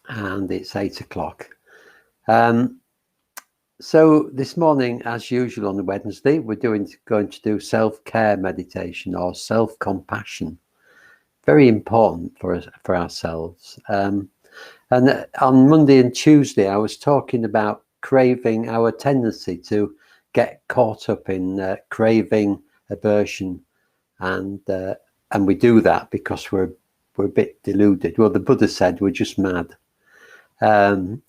and it's 8 o'clock. So this morning, as usual on the Wednesday, we're going to do self-care meditation or self-compassion. Very important for us, for ourselves. And on Monday and Tuesday, I was talking about craving, our tendency to get caught up in craving, aversion, and we do that because we're a bit deluded. Well, the Buddha said we're just mad. And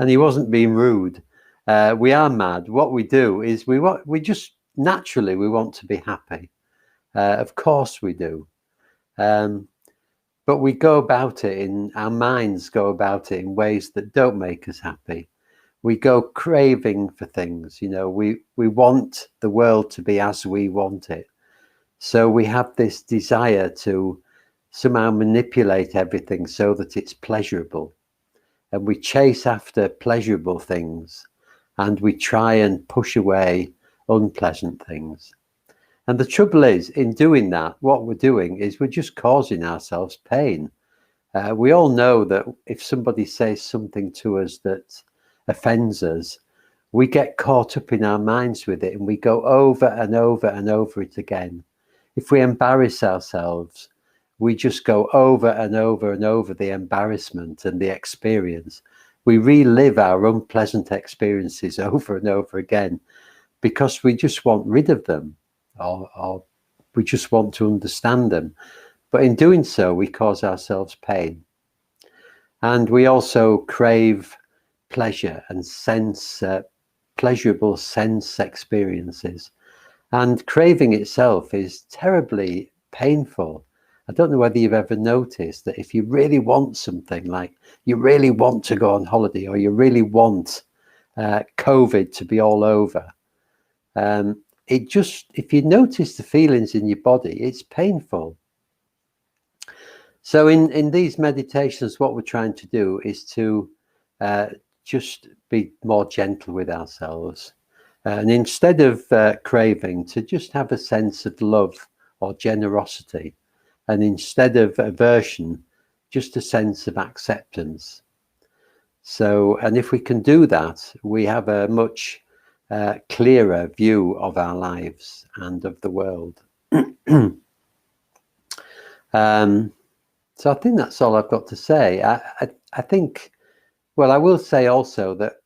he wasn't being rude. We are mad. What we do is we just naturally we want to be happy. Of course we do. But we go about it in our minds, go about it in ways that don't make us happy. We go craving for things, you know, we want the world to be as we want it. So we have this desire to somehow manipulate everything so that it's pleasurable. And we chase after pleasurable things and we try and push away unpleasant things. And the trouble is, in doing that, what we're doing is we're just causing ourselves pain. We all know that if somebody says something to us that offends us, we get caught up in our minds with it and we go over and over and over it again. If we embarrass ourselves, we just go over and over and over the embarrassment and the experience. We relive our unpleasant experiences over and over again because we just want rid of them, or we just want to understand them. But in doing so, we cause ourselves pain. And we also crave pleasure and sense, pleasurable sense experiences. And craving itself is terribly painful. I don't know whether you've ever noticed that if you really want something, like you really want to go on holiday, or you really want COVID to be all over, it just, if you notice the feelings in your body, it's painful. So in these meditations, what we're trying to do is to just be more gentle with ourselves. And instead of craving, to just have a sense of love or generosity. And instead of aversion, just a sense of acceptance. So, and if we can do that, we have a much clearer view of our lives and of the world. So I think that's all I've got to say. I think, well, I will say also that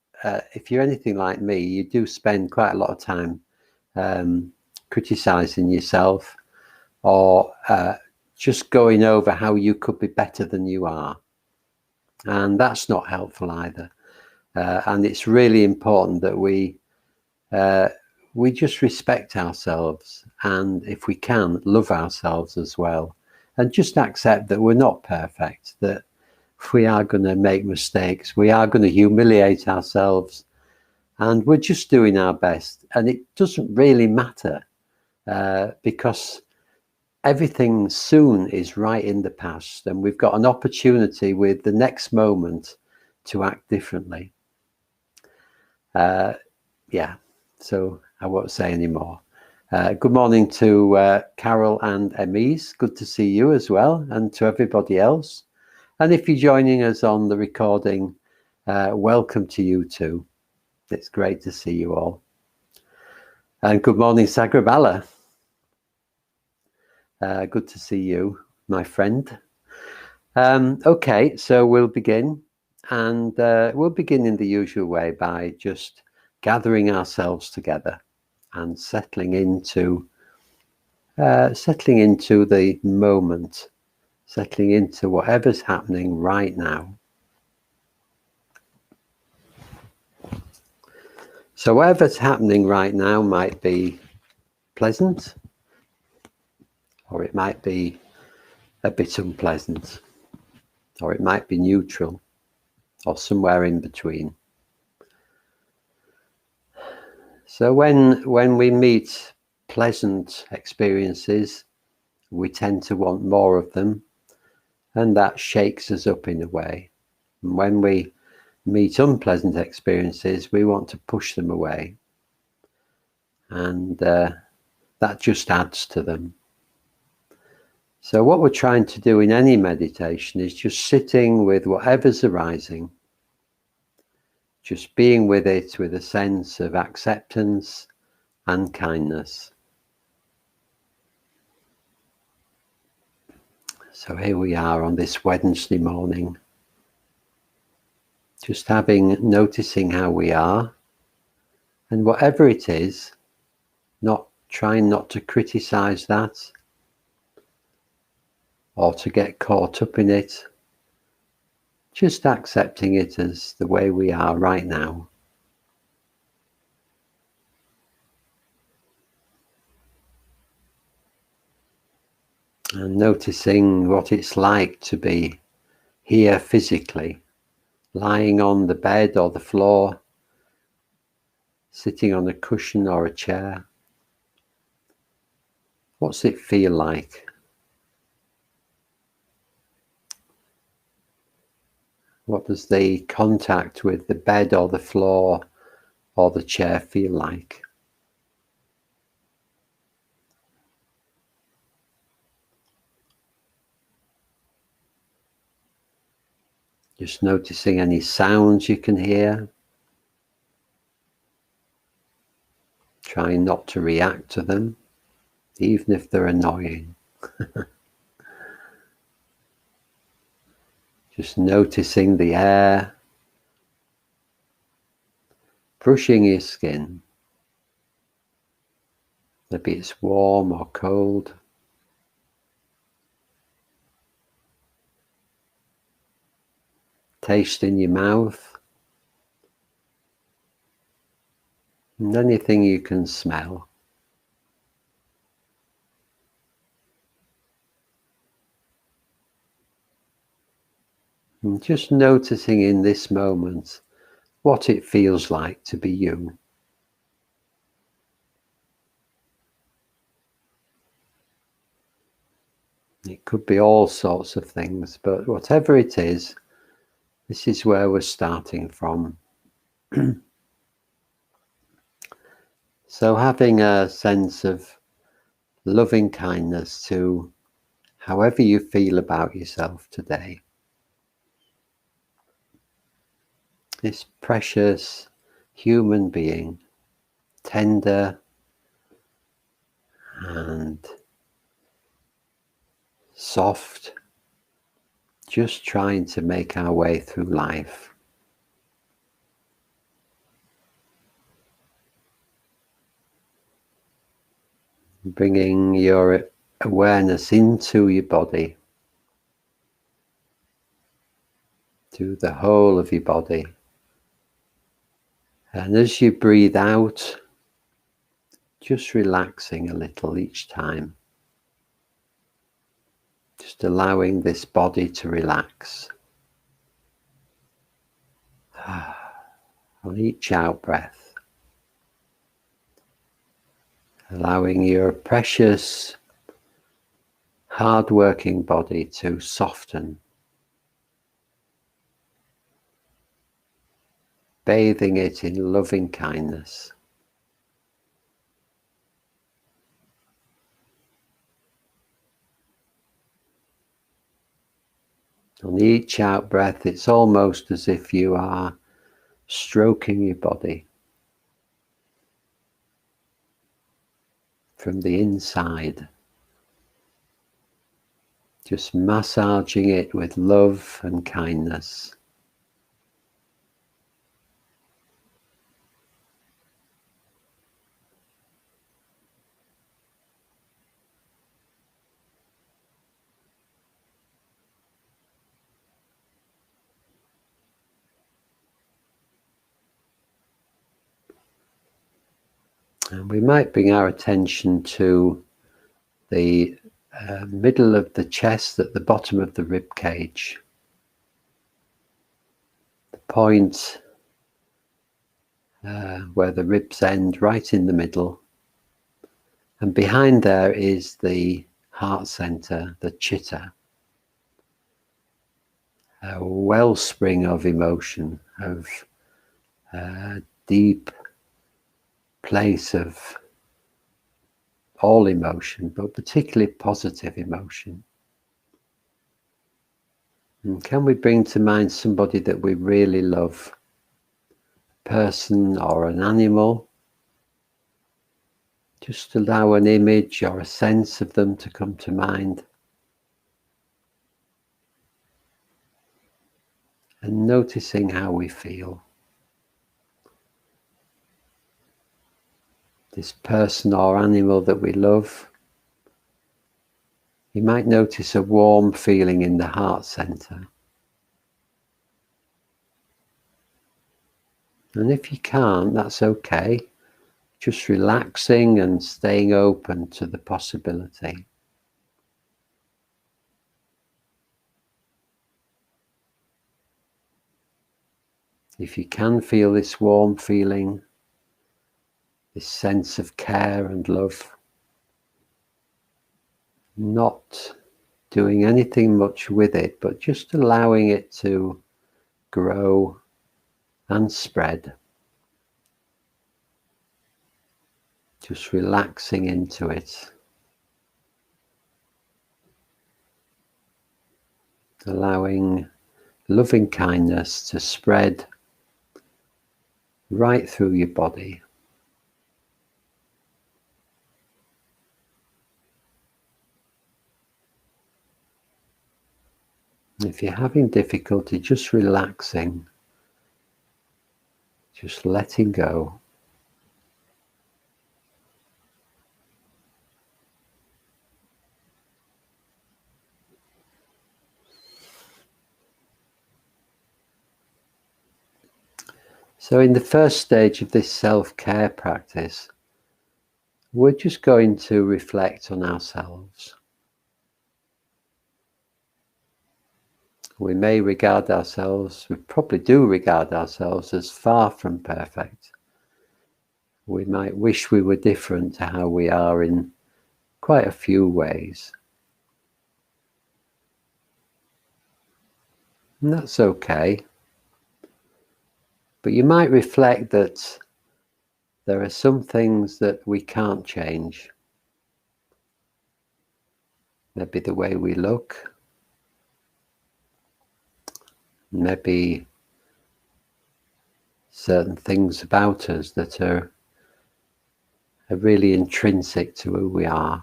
if you're anything like me, you do spend quite a lot of time criticizing yourself, or just going over how you could be better than you are. And that's not helpful either. And it's really important that we just respect ourselves, and if we can, love ourselves as well. And just accept that we're not perfect, that we are going to make mistakes, we are going to humiliate ourselves, and we're just doing our best. And it doesn't really matter because everything soon is right in the past, and we've got an opportunity with the next moment to act differently. Yeah, so I won't say any more. Good morning to Carol and Emise. Good to see you as well, and to everybody else. And if you're joining us on the recording, welcome to you too. It's great to see you all. And good morning, Sagrabala. Good to see you, my friend. Okay, so we'll begin, and we'll begin in the usual way by just gathering ourselves together and settling into the moment, settling into whatever's happening right now. So whatever's happening right now might be pleasant, or it might be a bit unpleasant, or it might be neutral, or somewhere in between. So when we meet pleasant experiences, we tend to want more of them, and that shakes us up in a way. And when we meet unpleasant experiences, we want to push them away, and that just adds to them. So what we're trying to do in any meditation is just sitting with whatever's arising, just being with it with a sense of acceptance and kindness. So here we are on this Wednesday morning, just noticing how we are, and whatever it is, trying not to criticize that or to get caught up in it, just accepting it as the way we are right now. And noticing what it's like to be here physically, lying on the bed or the floor, sitting on a cushion or a chair. What's it feel like? What does the contact with the bed or the floor or the chair feel like? Just noticing any sounds you can hear. Trying not to react to them, even if they're annoying. Just noticing the air brushing your skin. Maybe it's warm or cold. Taste in your mouth. And anything you can smell. And just noticing in this moment what it feels like to be you. It could be all sorts of things, but whatever it is, this is where we're starting from. So having a sense of loving kindness to however you feel about yourself today. This precious human being, tender and soft, just trying to make our way through life. Bringing your awareness into your body, to the whole of your body. And as you breathe out, just relaxing a little each time. Just allowing this body to relax. On each out breath, allowing your precious, hard-working body to soften. Bathing it in loving kindness. On each out breath, it's almost as if you are stroking your body from the inside, just massaging it with love and kindness. And we might bring our attention to the middle of the chest at the bottom of the rib cage. The point where the ribs end, right in the middle. And behind there is the heart center, the chitta. A wellspring of emotion, of deep place of all emotion, but particularly positive emotion. And can we bring to mind somebody that we really love? A person or an animal? Just allow an image or a sense of them to come to mind. And noticing how we feel. This person or animal that we love, you might notice a warm feeling in the heart center. And if you can't, that's okay. Just relaxing and staying open to the possibility. If you can feel this warm feeling, this sense of care and love, not doing anything much with it, but just allowing it to grow and spread. Just relaxing into it. Allowing loving kindness to spread right through your body. If you're having difficulty, just relaxing, just letting go. So in the first stage of this self-care practice, we're just going to reflect on ourselves. We may regard ourselves, we probably do regard ourselves as far from perfect. We might wish we were different to how we are in quite a few ways. And that's okay. But you might reflect that there are some things that we can't change. Maybe the way we look, maybe certain things about us that are really intrinsic to who we are.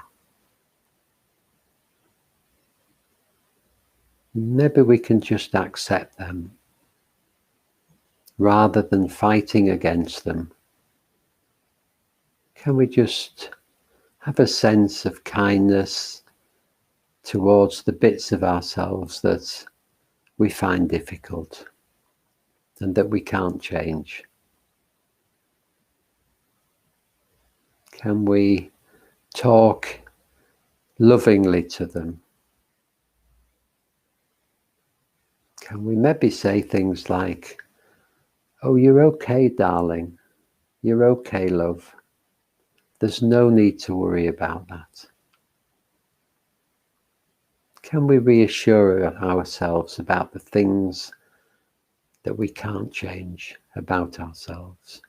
Maybe we can just accept them rather than fighting against them. Can we just have a sense of kindness towards the bits of ourselves that we find difficult and that we can't change? Can we talk lovingly to them? Can we maybe say things like, "Oh, you're okay, darling. You're okay, love. There's no need to worry about that." Can we reassure ourselves about the things that we can't change about ourselves?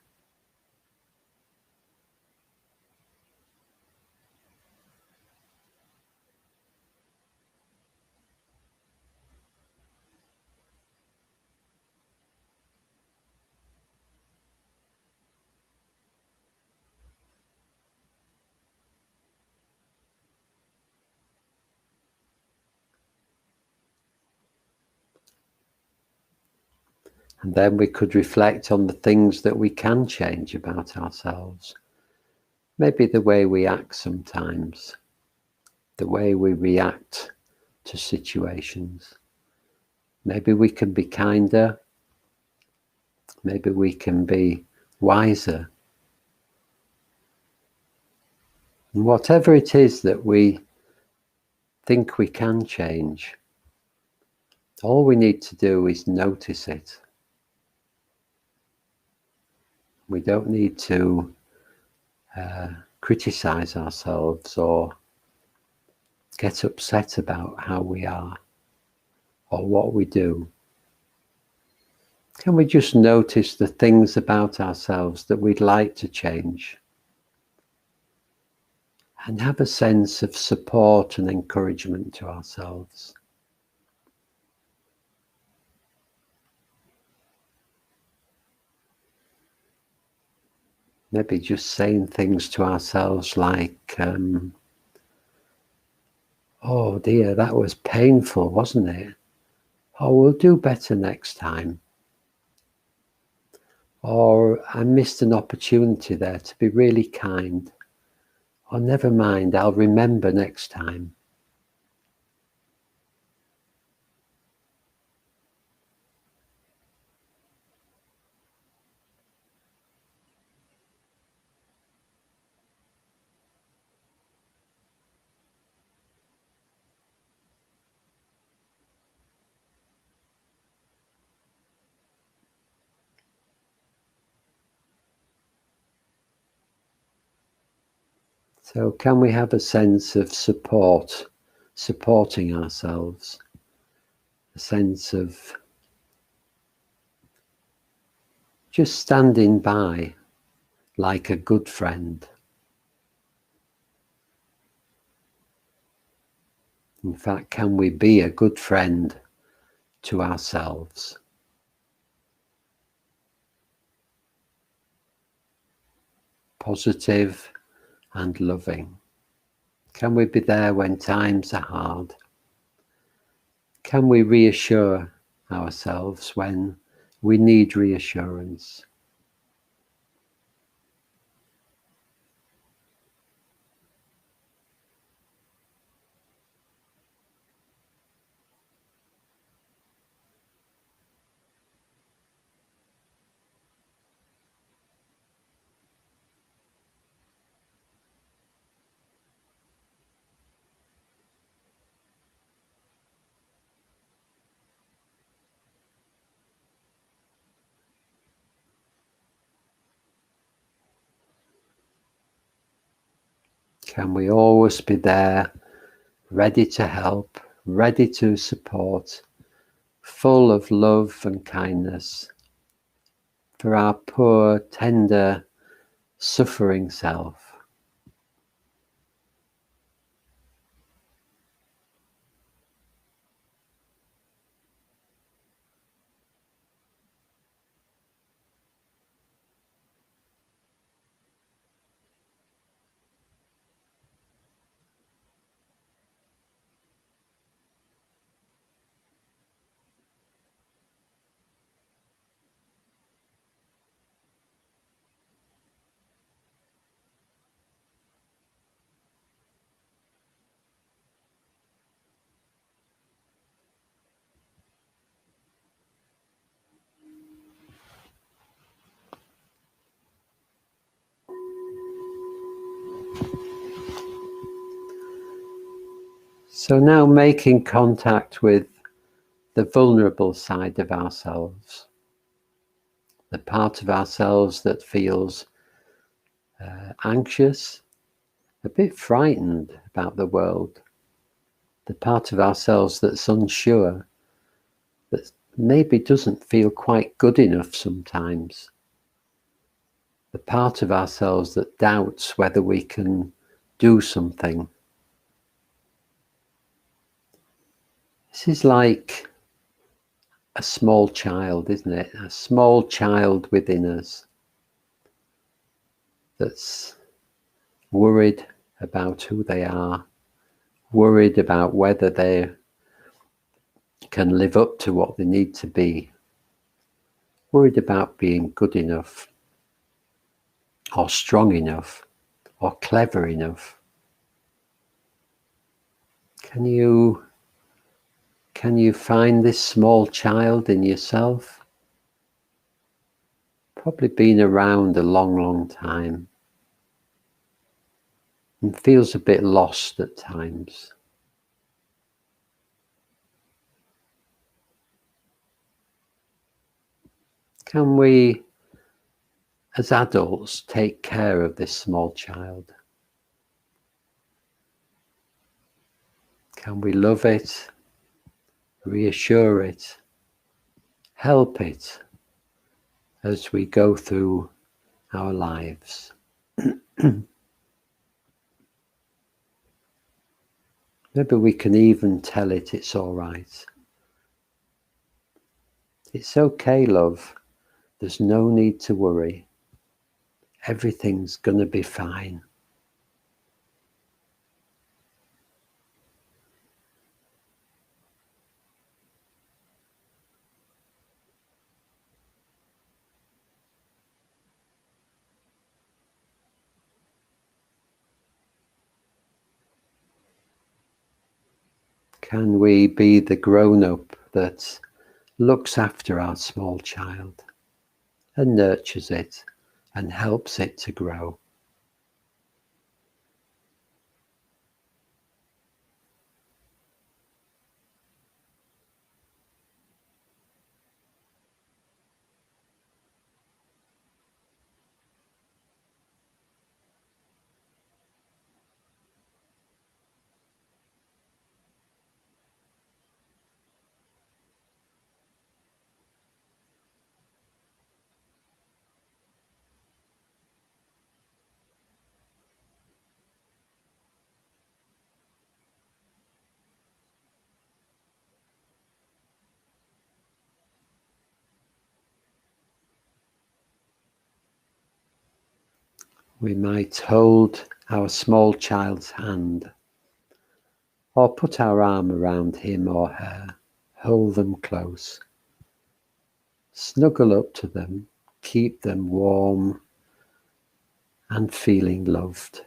And then we could reflect on the things that we can change about ourselves. Maybe the way we act sometimes, the way we react to situations. Maybe we can be kinder. Maybe we can be wiser. And whatever it is that we think we can change, all we need to do is notice it. We don't need to criticize ourselves or get upset about how we are or what we do. Can we just notice the things about ourselves that we'd like to change and have a sense of support and encouragement to ourselves? Maybe just saying things to ourselves like, oh dear, that was painful, wasn't it? Oh, we'll do better next time. Or I missed an opportunity there to be really kind. Or never mind, I'll remember next time. So can we have a sense of supporting ourselves, a sense of just standing by like a good friend. In fact, can we be a good friend to ourselves? Positive and loving. Can we be there when times are hard? Can we reassure ourselves when we need reassurance? Can we always be there, ready to help, ready to support, full of love and kindness for our poor, tender, suffering self? So now making contact with the vulnerable side of ourselves, the part of ourselves that feels anxious, a bit frightened about the world, the part of ourselves that's unsure, that maybe doesn't feel quite good enough sometimes, the part of ourselves that doubts whether we can do something. This is like a small child, isn't it? A small child within us that's worried about who they are, worried about whether they can live up to what they need to be, worried about being good enough or strong enough or clever enough. Can you find this small child in yourself? Probably been around a long time and feels a bit lost at times. Can we, as adults, take care of this small child? Can we love it, reassure it, help it as we go through our lives? Maybe we can even tell it it's all right. It's okay, love. There's no need to worry. everything's going to be fine. Can we be the grown-up that looks after our small child and nurtures it and helps it to grow? We might hold our small child's hand, or put our arm around him or her, hold them close, snuggle up to them, keep them warm and feeling loved.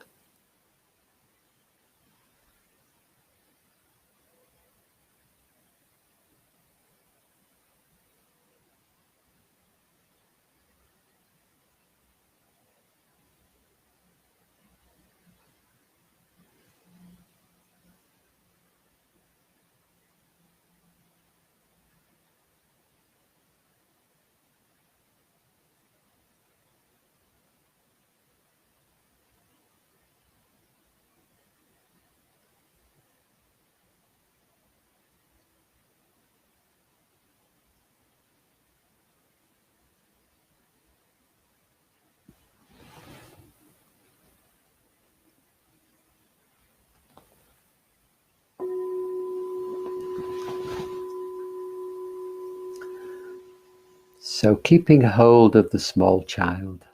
So keeping hold of the small child,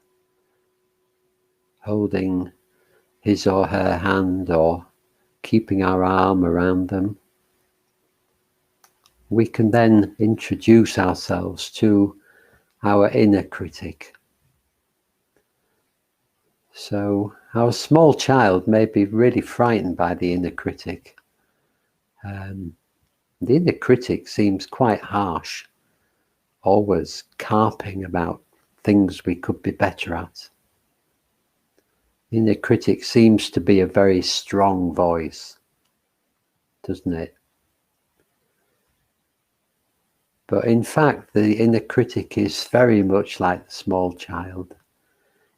holding his or her hand or keeping our arm around them, we can then introduce ourselves to our inner critic. So our small child may be really frightened by the inner critic. The inner critic seems quite harsh, always carping about things we could be better at. The inner critic seems to be a very strong voice, doesn't it? But in fact, the inner critic is very much like the small child.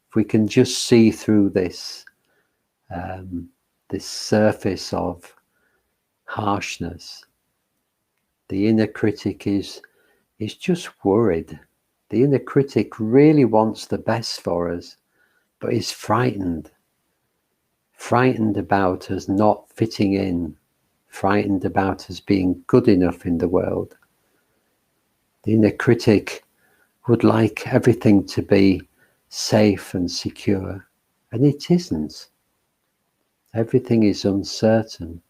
If we can just see through this, this surface of harshness, the inner critic is just worried. The inner critic really wants the best for us, but is frightened about us not fitting in, frightened about us being good enough in the world. The inner critic would like everything to be safe and secure, and it isn't. Everything is uncertain,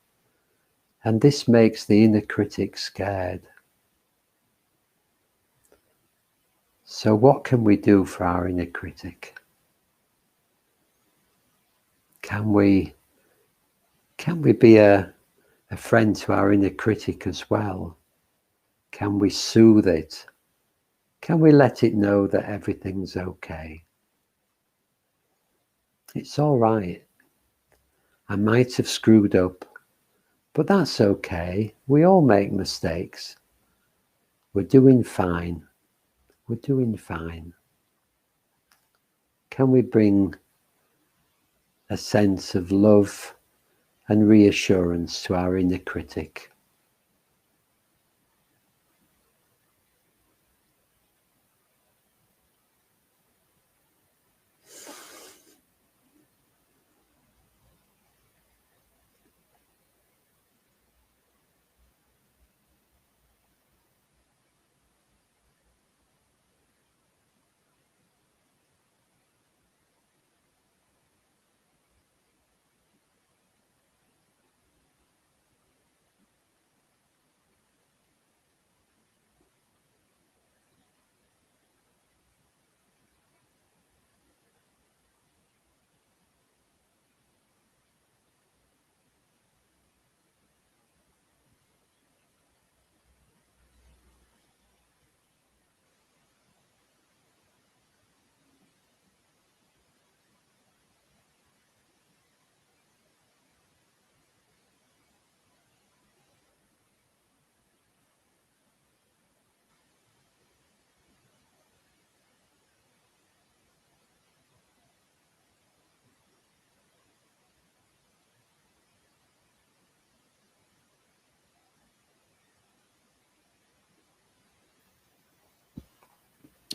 and this makes the inner critic scared. So what can we do for our inner critic? Can we be a friend to our inner critic as well? Can we soothe it? Can we let it know that everything's okay? It's all right. I might have screwed up, but that's okay. We all make mistakes. We're doing fine. We're doing fine. Can we bring a sense of love and reassurance to our inner critic?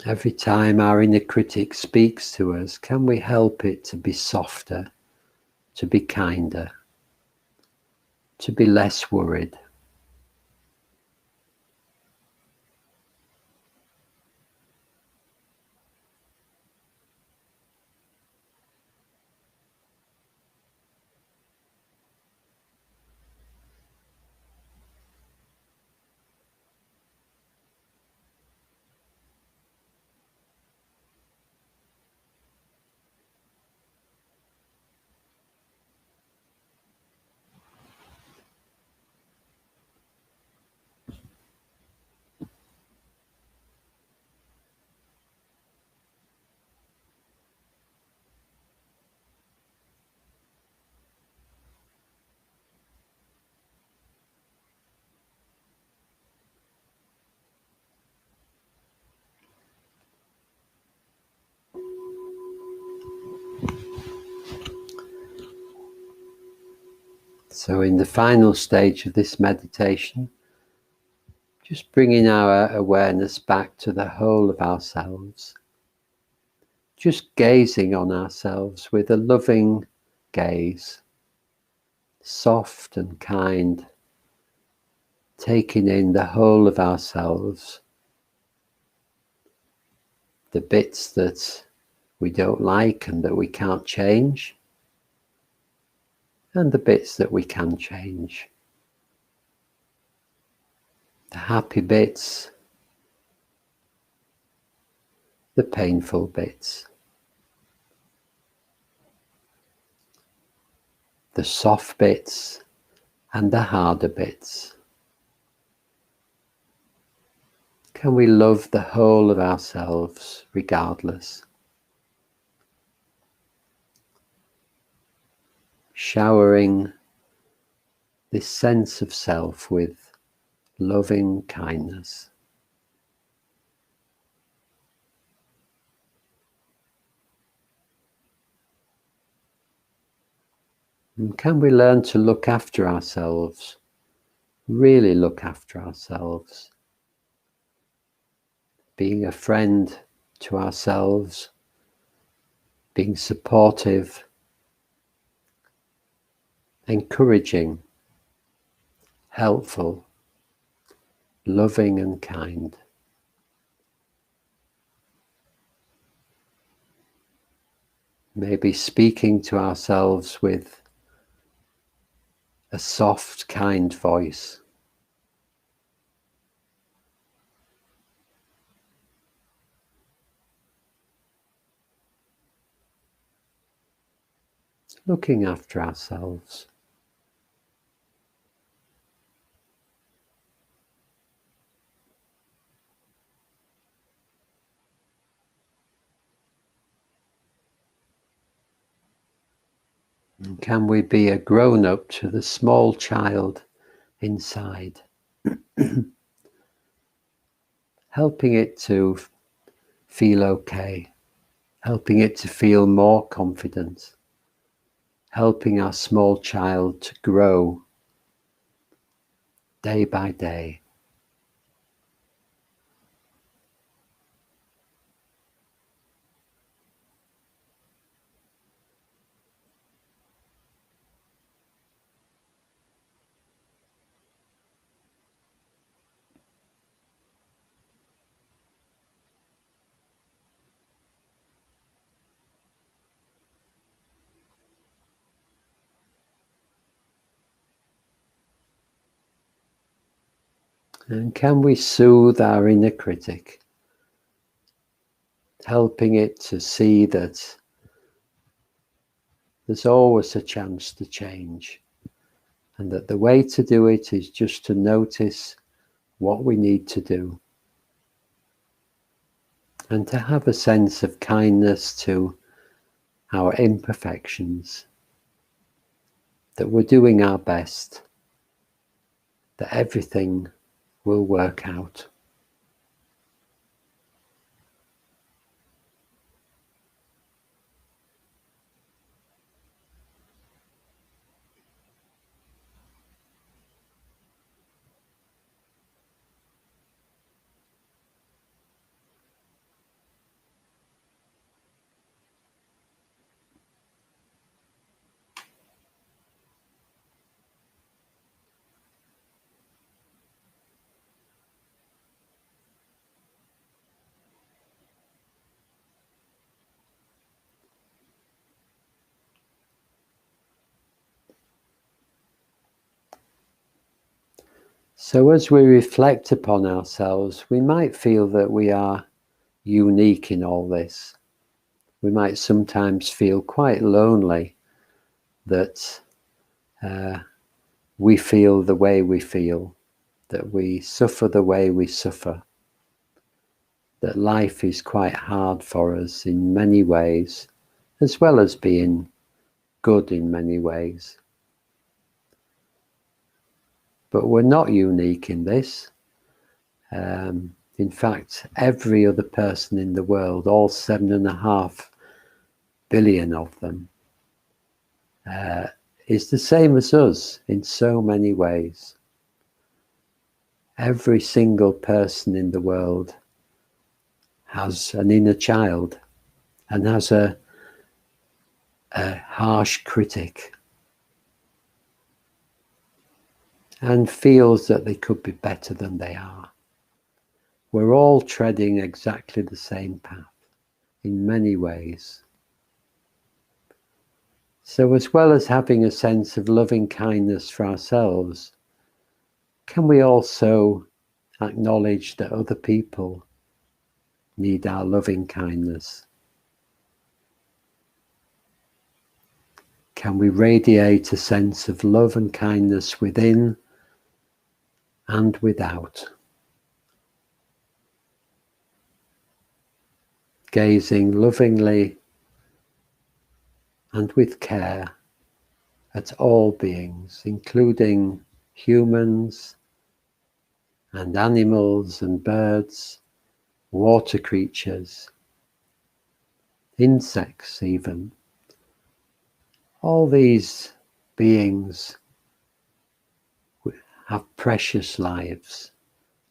Every time our inner critic speaks to us, can we help it to be softer, to be kinder, to be less worried? So in the final stage of this meditation, just bringing our awareness back to the whole of ourselves, just gazing on ourselves with a loving gaze, soft and kind, taking in the whole of ourselves, the bits that we don't like and that we can't change, and the bits that we can change. The happy bits, the painful bits, the soft bits and the harder bits. Can we love the whole of ourselves regardless? Showering this sense of self with loving kindness. And can we learn to look after ourselves, really look after ourselves, being a friend to ourselves, being supportive, encouraging, helpful, loving and kind. Maybe speaking to ourselves with a soft, kind voice. Looking after ourselves. And can we be a grown-up to the small child inside, helping it to feel okay, helping it to feel more confident, helping our small child to grow day by day. And can we soothe our inner critic, helping it to see that there's always a chance to change, and that the way to do it is just to notice what we need to do, and to have a sense of kindness to our imperfections, that we're doing our best, that everything will work out. So as we reflect upon ourselves, we might feel that we are unique in all this. We might sometimes feel quite lonely that we feel the way we feel, that we suffer the way we suffer, that life is quite hard for us in many ways, as well as being good in many ways. But we're not unique in this. In fact, every other person in the world, all 7.5 billion of them, is the same as us in so many ways. Every single person in the world has an inner child and has a harsh critic and feels that they could be better than they are. We're all treading exactly the same path in many ways. So as well as having a sense of loving kindness for ourselves, can we also acknowledge that other people need our loving kindness? Can we radiate a sense of love and kindness within and without? Gazing lovingly and with care at all beings, including humans and animals and birds, water creatures, insects even. All these beings have precious lives,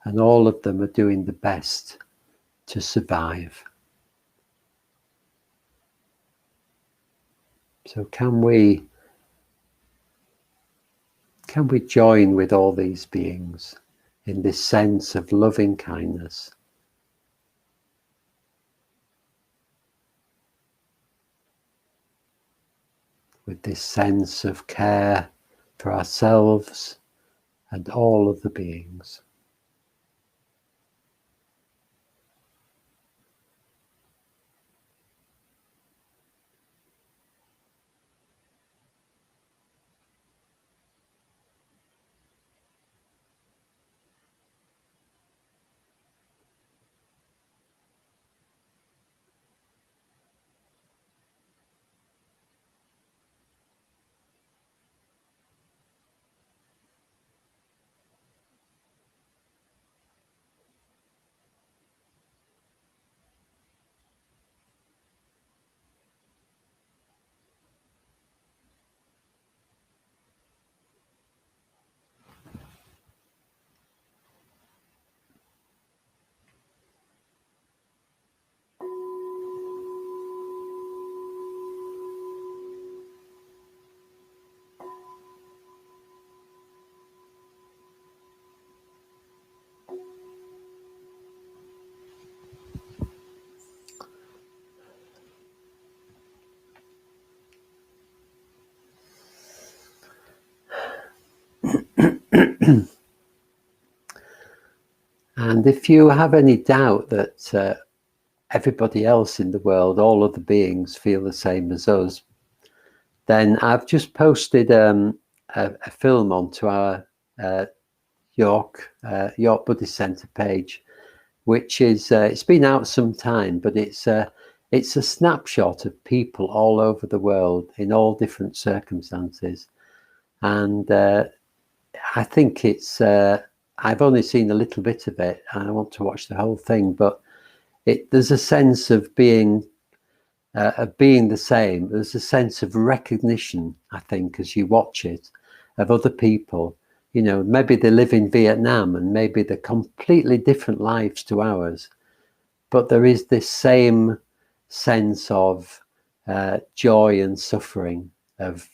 and all of them are doing the best to survive. So can we join with all these beings in this sense of loving kindness? With this sense of care for ourselves and all of the beings. And if you have any doubt that everybody else in the world, all other beings, feel the same as us, then I've just posted a film onto our York Buddhist Centre page, which is it's been out some time, but it's a snapshot of people all over the world in all different circumstances, and I think it's I've only seen a little bit of it, and I want to watch the whole thing, but there's a sense of being the same. There's a sense of recognition, I think, as you watch it, of other people. You know, maybe they live in Vietnam and maybe they're completely different lives to ours, but there is this same sense of joy and suffering, of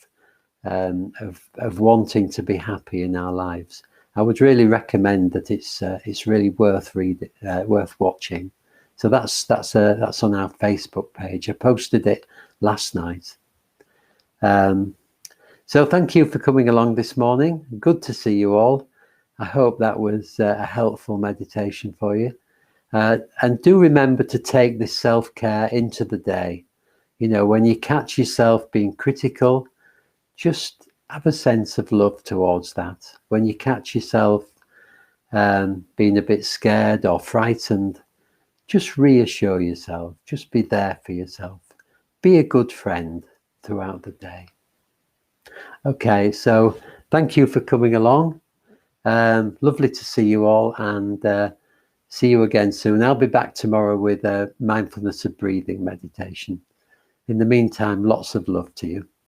wanting to be happy in our lives. I would really recommend that. It's really worth watching. So that's on our Facebook page. I posted it last night. So thank you for coming along this morning. Good to see you all. I hope that was a helpful meditation for you. And do remember to take this self-care into the day. You know, when you catch yourself being critical, just have a sense of love towards that. When you catch yourself being a bit scared or frightened, just reassure yourself. Just be there for yourself. Be a good friend throughout the day. Okay, so thank you for coming along. Lovely to see you all, and see you again soon. I'll be back tomorrow with a mindfulness of breathing meditation. In the meantime, lots of love to you.